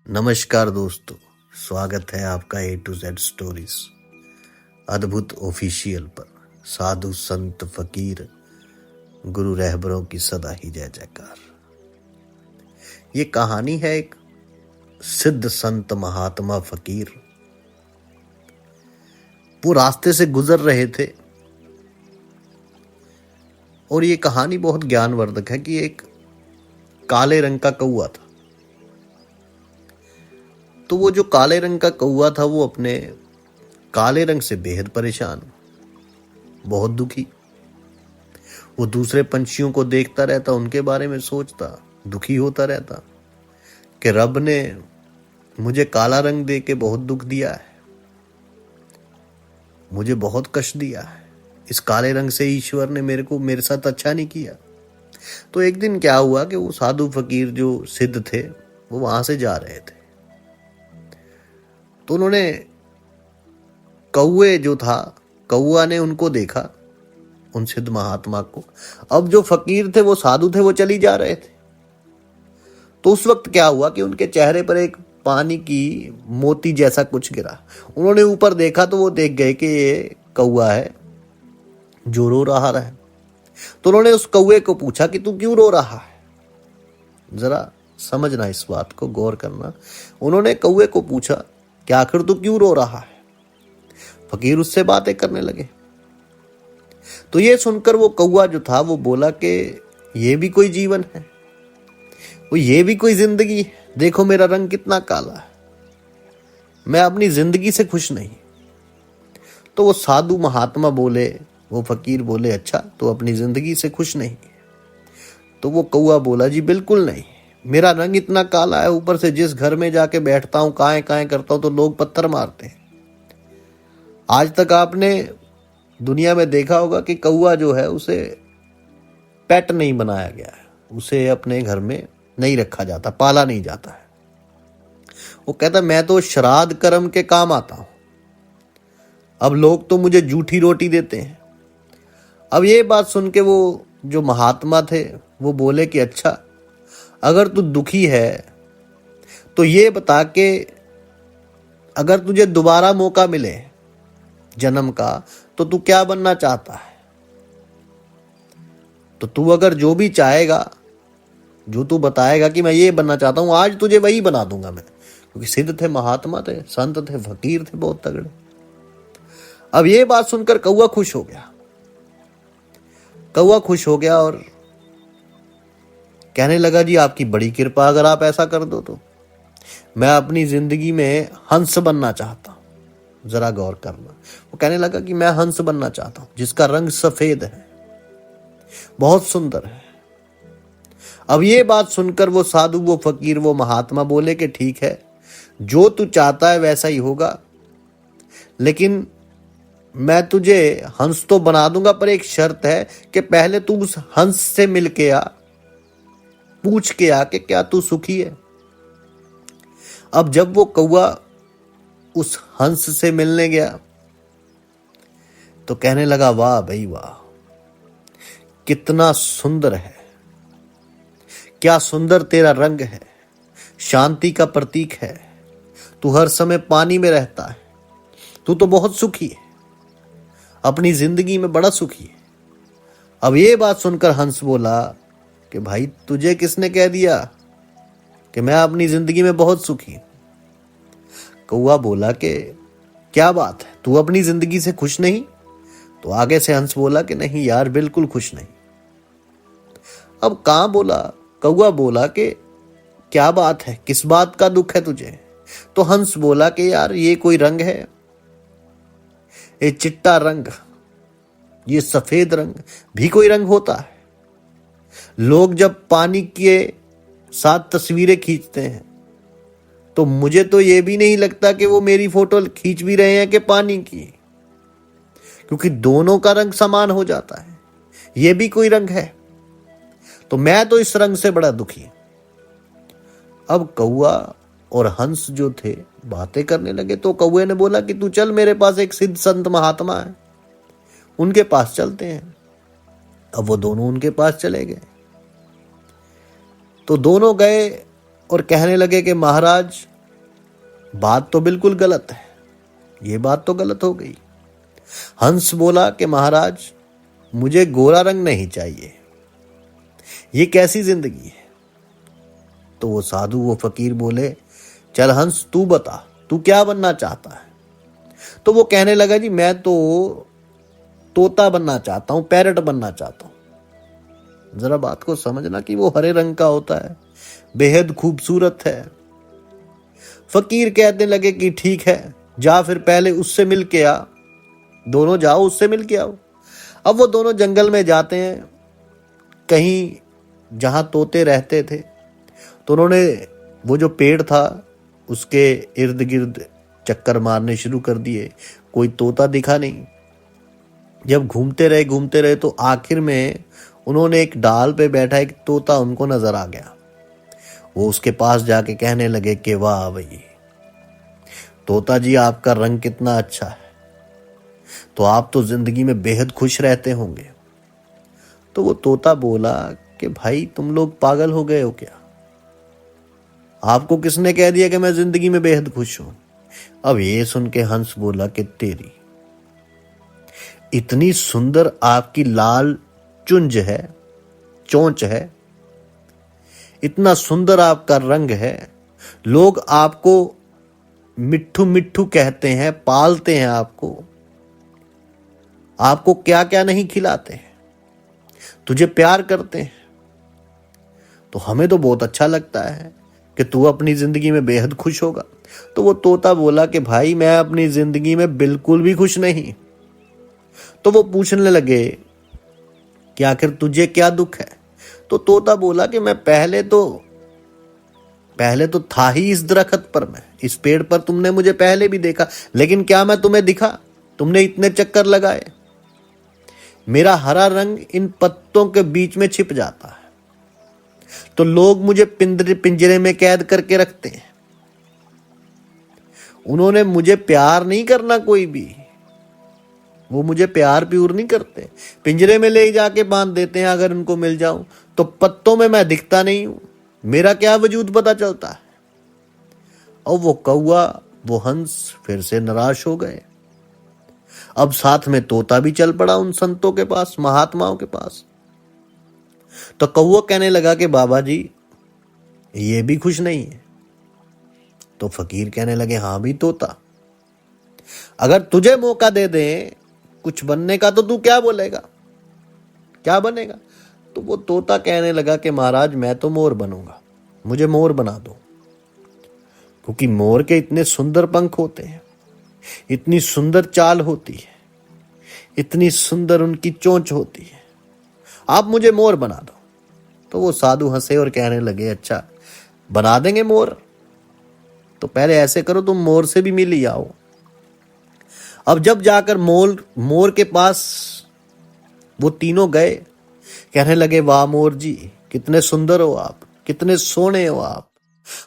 नमस्कार दोस्तों, स्वागत है आपका ए टू जेड स्टोरीज अद्भुत ऑफिशियल पर। साधु संत फकीर गुरु रहबरों की सदा ही जय जयकार। ये कहानी है एक सिद्ध संत महात्मा फकीर। वो रास्ते से गुजर रहे थे और ये कहानी बहुत ज्ञानवर्धक है कि एक काले रंग का कौवा था। तो वो जो काले रंग का कौवा था वो अपने काले रंग से बेहद परेशान, बहुत दुखी। वो दूसरे पंछियों को देखता रहता, उनके बारे में सोचता, दुखी होता रहता कि रब ने मुझे काला रंग दे के बहुत दुख दिया है, मुझे बहुत कष्ट दिया है। इस काले रंग से ईश्वर ने मेरे साथ अच्छा नहीं किया। तो एक दिन क्या हुआ कि वो साधु फकीर जो सिद्ध थे वो वहां से जा रहे थे। तो उन्होंने कौआ ने उनको देखा, उन सिद्ध महात्मा को। अब जो फकीर थे वो साधु थे, वो चली जा रहे थे। तो उस वक्त क्या हुआ कि उनके चेहरे पर एक पानी की मोती जैसा कुछ गिरा। उन्होंने ऊपर देखा तो वो देख गए कि ये कौआ है जो रो रहा है। तो उन्होंने उस कौए को पूछा कि तू क्यों रो रहा है, जरा समझना, इस बात को गौर करना। उन्होंने कौए को पूछा कि आखिर तू क्यों रो रहा है। फकीर उससे बातें करने लगे। तो ये सुनकर वो कौआ जो था वो बोला कि ये भी कोई जीवन है, वो ये भी कोई जिंदगी है। देखो मेरा रंग कितना काला है, मैं अपनी जिंदगी से खुश नहीं। तो वो साधु महात्मा बोले, वो फकीर बोले, अच्छा तो अपनी जिंदगी से खुश नहीं। तो वो कौआ बोला, जी बिल्कुल नहीं, मेरा रंग इतना काला है, ऊपर से जिस घर में जाके बैठता हूं, काएं काएं करता हूं तो लोग पत्थर मारते हैं। आज तक आपने दुनिया में देखा होगा कि कौआ जो है उसे पेट नहीं बनाया गया है, उसे अपने घर में नहीं रखा जाता, पाला नहीं जाता है। वो कहता मैं तो श्राद्ध कर्म के काम आता हूं, अब लोग तो मुझे जूठी रोटी देते हैं। अब ये बात सुन के वो जो महात्मा थे वो बोले कि अच्छा, अगर तू दुखी है तो ये बता के अगर तुझे दोबारा मौका मिले जन्म का तो तू क्या बनना चाहता है। तो तू अगर जो भी चाहेगा, जो तू बताएगा कि मैं ये बनना चाहता हूं, आज तुझे वही बना दूंगा मैं। क्योंकि सिद्ध थे, महात्मा थे, संत थे, फकीर थे, बहुत तगड़े। अब ये बात सुनकर कौआ खुश हो गया। कौआ खुश हो गया और कहने लगा, जी आपकी बड़ी कृपा, अगर आप ऐसा कर दो तो मैं अपनी जिंदगी में हंस बनना चाहता हूं। जरा गौर करना। वो कहने लगा कि मैं हंस बनना चाहता हूं जिसका रंग सफेद है, बहुत सुंदर है। अब ये बात सुनकर वो साधु, वो फकीर, वो महात्मा बोले कि ठीक है, जो तू चाहता है वैसा ही होगा, लेकिन मैं तुझे हंस तो बना दूंगा, पर एक शर्त है कि पहले तू उस हंस से मिल के आ, पूछ के आके क्या तू सुखी है। अब जब वो कौआ उस हंस से मिलने गया तो कहने लगा, वाह भाई वाह, कितना सुंदर है, क्या सुंदर तेरा रंग है, शांति का प्रतीक है, तू हर समय पानी में रहता है, तू तो बहुत सुखी है, अपनी जिंदगी में बड़ा सुखी है। अब ये बात सुनकर हंस बोला कि भाई तुझे किसने कह दिया कि मैं अपनी जिंदगी में बहुत सुखी हूं। कौआ बोला कि क्या बात है, तू अपनी जिंदगी से खुश नहीं। तो आगे से हंस बोला कि नहीं यार, बिल्कुल खुश नहीं। अब कहां बोला, कौआ बोला कि क्या बात है, किस बात का दुख है तुझे। तो हंस बोला कि यार ये कोई रंग है, ये चिट्टा रंग, ये सफेद रंग भी कोई रंग होता है। लोग जब पानी के साथ तस्वीरें खींचते हैं तो मुझे तो ये भी नहीं लगता कि वो मेरी फोटो खींच भी रहे हैं कि पानी की, क्योंकि दोनों का रंग समान हो जाता है। ये भी कोई रंग है, तो मैं तो इस रंग से बड़ा दुखी। अब कौआ और हंस जो थे बातें करने लगे। तो कौए ने बोला कि तू चल, मेरे पास एक सिद्ध संत महात्मा है, उनके पास चलते हैं। अब वो दोनों उनके पास चले गए। तो दोनों गए और कहने लगे कि महाराज बात तो बिल्कुल गलत है, ये बात तो गलत हो गई। हंस बोला कि महाराज मुझे गोरा रंग नहीं चाहिए, ये कैसी जिंदगी है। तो वो साधु वो फकीर बोले, चल हंस तू बता, तू क्या बनना चाहता है। तो वो कहने लगा, जी मैं तो तोता बनना चाहता हूं, पैरट बनना चाहता हूं। जरा बात को समझना कि वो हरे रंग का होता है, बेहद खूबसूरत है। फकीर कहने लगे कि ठीक है, जा फिर पहले उससे मिल के आ, दोनों जाओ उससे मिल के आओ। अब वो दोनों जंगल में जाते हैं, कहीं जहां तोते रहते थे। तो उन्होंने वो जो पेड़ था उसके इर्द गिर्द चक्कर मारने शुरू कर दिए, कोई तोता दिखा नहीं। जब घूमते रहे तो आखिर में उन्होंने एक डाल पे बैठा एक तोता उनको नजर आ गया। वो उसके पास जाके कहने लगे कि वाह भाई तोता जी, आपका रंग कितना अच्छा है, तो आप तो जिंदगी में बेहद खुश रहते होंगे। तो वो तोता बोला कि भाई तुम लोग पागल हो गए हो क्या, आपको किसने कह दिया कि मैं जिंदगी में बेहद खुश हूं। अब ये सुन के हंस बोला कि तेरी इतनी सुंदर आपकी लाल चुंज है, चोंच है, इतना सुंदर आपका रंग है, लोग आपको मिट्ठू मिट्ठू कहते हैं, पालते हैं आपको क्या क्या नहीं खिलाते हैं, तुझे प्यार करते हैं। तो हमें तो बहुत अच्छा लगता है कि तू अपनी जिंदगी में बेहद खुश होगा। तो वो तोता बोला कि भाई मैं अपनी जिंदगी में बिल्कुल भी खुश नहीं। तो वो पूछने लगे कि आखिर तुझे क्या दुख है। तो तोता बोला कि मैं पहले तो था ही इस दरख्त पर, मैं इस पेड़ पर तुमने मुझे पहले भी देखा, लेकिन क्या मैं तुम्हें दिखा, तुमने इतने चक्कर लगाए, मेरा हरा रंग इन पत्तों के बीच में छिप जाता है, तो लोग मुझे पिंजरे में कैद करके रखते हैं। उन्होंने मुझे प्यार नहीं करना, कोई भी वो मुझे प्यार प्यूर नहीं करते, पिंजरे में ले जाके बांध देते हैं। अगर उनको मिल जाऊं तो पत्तों में मैं दिखता नहीं हूं, मेरा क्या वजूद पता चलता है। और वो कौवा वो हंस फिर से निराश हो गए। अब साथ में तोता भी चल पड़ा उन संतों के पास, महात्माओं के पास। तो कौवा कहने लगा कि बाबा जी ये भी खुश नहीं है। तो फकीर कहने लगे, हां भी तोता, अगर तुझे मौका दे दें कुछ बनने का तो तू क्या बोलेगा, क्या बनेगा। तो वो तोता कहने लगा कि महाराज मैं तो मोर बनूंगा, मुझे मोर बना दो, क्योंकि मोर के इतने सुंदर पंख होते हैं, इतनी सुंदर चाल होती है, इतनी सुंदर उनकी चोंच होती है, आप मुझे मोर बना दो। तो वो साधु हंसे और कहने लगे, अच्छा बना देंगे मोर, तो पहले ऐसे करो तुम मोर से भी मिल ही आओ। अब जब जाकर मोर के पास वो तीनों गए, कहने लगे, वाह मोर जी कितने सुंदर हो आप, कितने सोने हो आप,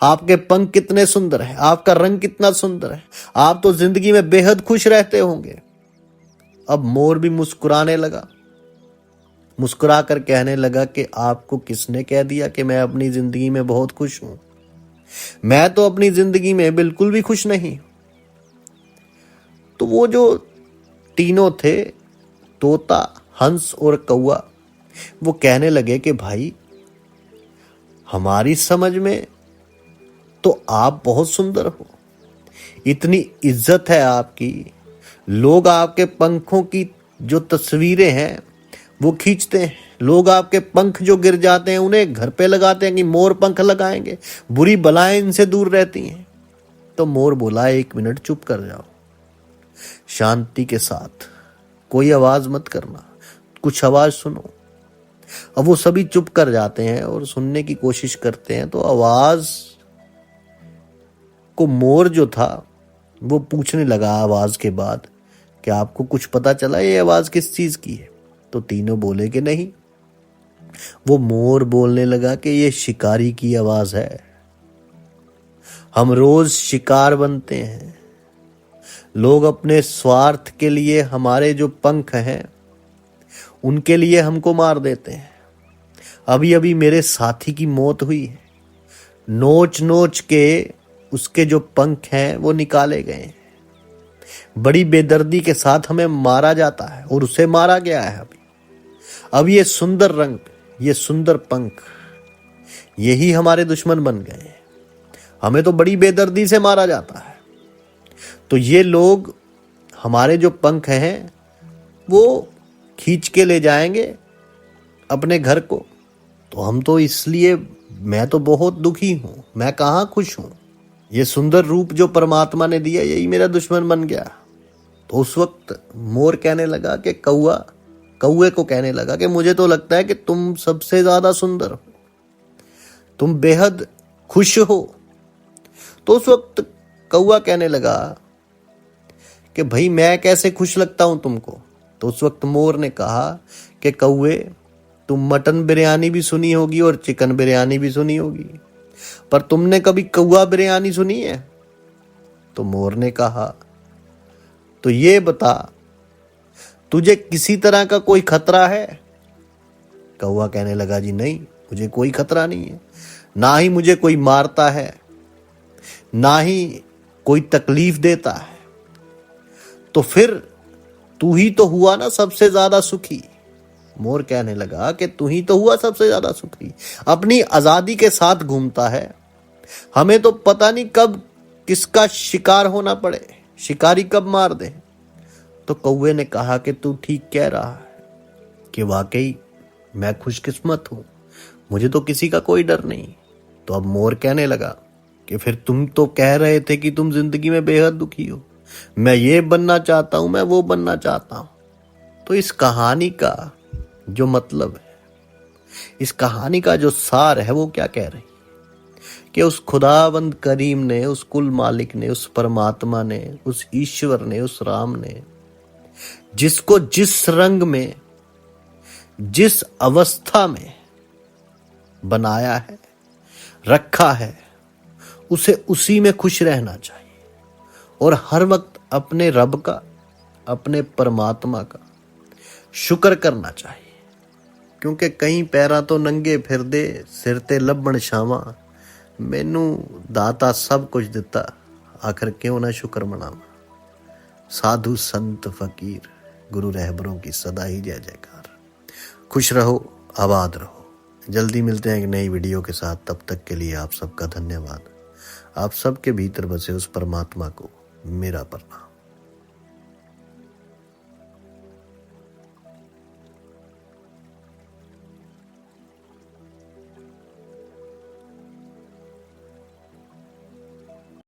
आपके पंख कितने सुंदर है, आपका रंग कितना सुंदर है, आप तो जिंदगी में बेहद खुश रहते होंगे। अब मोर भी मुस्कुराने लगा, मुस्कुरा कर कहने लगा कि आपको किसने कह दिया कि मैं अपनी जिंदगी में बहुत खुश हूं, मैं तो अपनी जिंदगी में बिल्कुल भी खुश नहीं। तो वो जो तीनों थे, तोता, हंस और कौवा, वो कहने लगे कि भाई हमारी समझ में तो आप बहुत सुंदर हो, इतनी इज्जत है आपकी, लोग आपके पंखों की जो तस्वीरें हैं वो खींचते हैं, लोग आपके पंख जो गिर जाते हैं उन्हें घर पे लगाते हैं कि मोर पंख लगाएंगे, बुरी बलाएं इनसे दूर रहती हैं। तो मोर बोला, एक मिनट चुप कर जाओ, शांति के साथ, कोई आवाज मत करना, कुछ आवाज सुनो। अब वो सभी चुप कर जाते हैं और सुनने की कोशिश करते हैं। तो आवाज को मोर जो था वो पूछने लगा आवाज के बाद कि आपको कुछ पता चला ये आवाज किस चीज की है। तो तीनों बोले कि नहीं। वो मोर बोलने लगा कि ये शिकारी की आवाज है, हम रोज शिकार बनते हैं, लोग अपने स्वार्थ के लिए हमारे जो पंख हैं उनके लिए हमको मार देते हैं। अभी अभी मेरे साथी की मौत हुई है, नोच नोच के उसके जो पंख हैं वो निकाले गए हैं। बड़ी बेदर्दी के साथ हमें मारा जाता है और उसे मारा गया है। अब ये सुंदर रंग, ये सुंदर पंख, यही हमारे दुश्मन बन गए हैं। हमें तो बड़ी बेदर्दी से मारा जाता है। तो ये लोग हमारे जो पंख हैं वो खींच के ले जाएंगे अपने घर को। तो हम तो इसलिए, मैं तो बहुत दुखी हूं, मैं कहां खुश हूं। ये सुंदर रूप जो परमात्मा ने दिया यही मेरा दुश्मन बन गया। तो उस वक्त मोर कहने लगा कि कौवे को कहने लगा कि मुझे तो लगता है कि तुम सबसे ज्यादा सुंदर हो, तुम बेहद खुश हो। तो उस वक्त कौवा कहने लगा कि भाई मैं कैसे खुश लगता हूं तुमको। तो उस वक्त मोर ने कहा कि कौवे, तुम मटन बिरयानी भी सुनी होगी और चिकन बिरयानी भी सुनी होगी, पर तुमने कभी कौवा बिरयानी सुनी है? तो मोर ने कहा, तो ये बता, तुझे किसी तरह का कोई खतरा है? कौवा कहने लगा, जी नहीं, मुझे कोई खतरा नहीं है, ना ही मुझे कोई मारता है, ना ही कोई तकलीफ देता है। तो फिर तू ही तो हुआ ना सबसे ज्यादा सुखी। मोर कहने लगा कि तू ही तो हुआ सबसे ज्यादा सुखी, अपनी आजादी के साथ घूमता है, हमें तो पता नहीं कब किसका शिकार होना पड़े, शिकारी कब मार दे। तो कौवे ने कहा कि तू ठीक कह रहा है कि वाकई मैं खुशकिस्मत हूं, मुझे तो किसी का कोई डर नहीं। तो अब मोर कहने लगा कि फिर तुम तो कह रहे थे कि तुम जिंदगी में बेहद दुखी हो, मैं ये बनना चाहता हूं, मैं वो बनना चाहता हूं। तो इस कहानी का जो मतलब है, इस कहानी का जो सार है, वो क्या कह रही कि उस खुदावंद करीम ने, उस कुल मालिक ने, उस परमात्मा ने, उस ईश्वर ने, उस राम ने जिसको जिस रंग में, जिस अवस्था में बनाया है, रखा है, उसे उसी में खुश रहना चाहिए और हर वक्त अपने रब का, अपने परमात्मा का शुक्र करना चाहिए। क्योंकि कई पैरां तो नंगे फिरदे, सिर ते लब्बण छावां, मैनू दाता सब कुछ दिता, आखिर क्यों ना शुक्र मनावां। साधु संत फकीर गुरु रहबरों की सदा ही जय जयकार। खुश रहो, आबाद रहो। जल्दी मिलते हैं एक नई वीडियो के साथ, तब तक के लिए आप सबका धन्यवाद। आप सबके भीतर बसे उस परमात्मा को मेरा प्रणाम।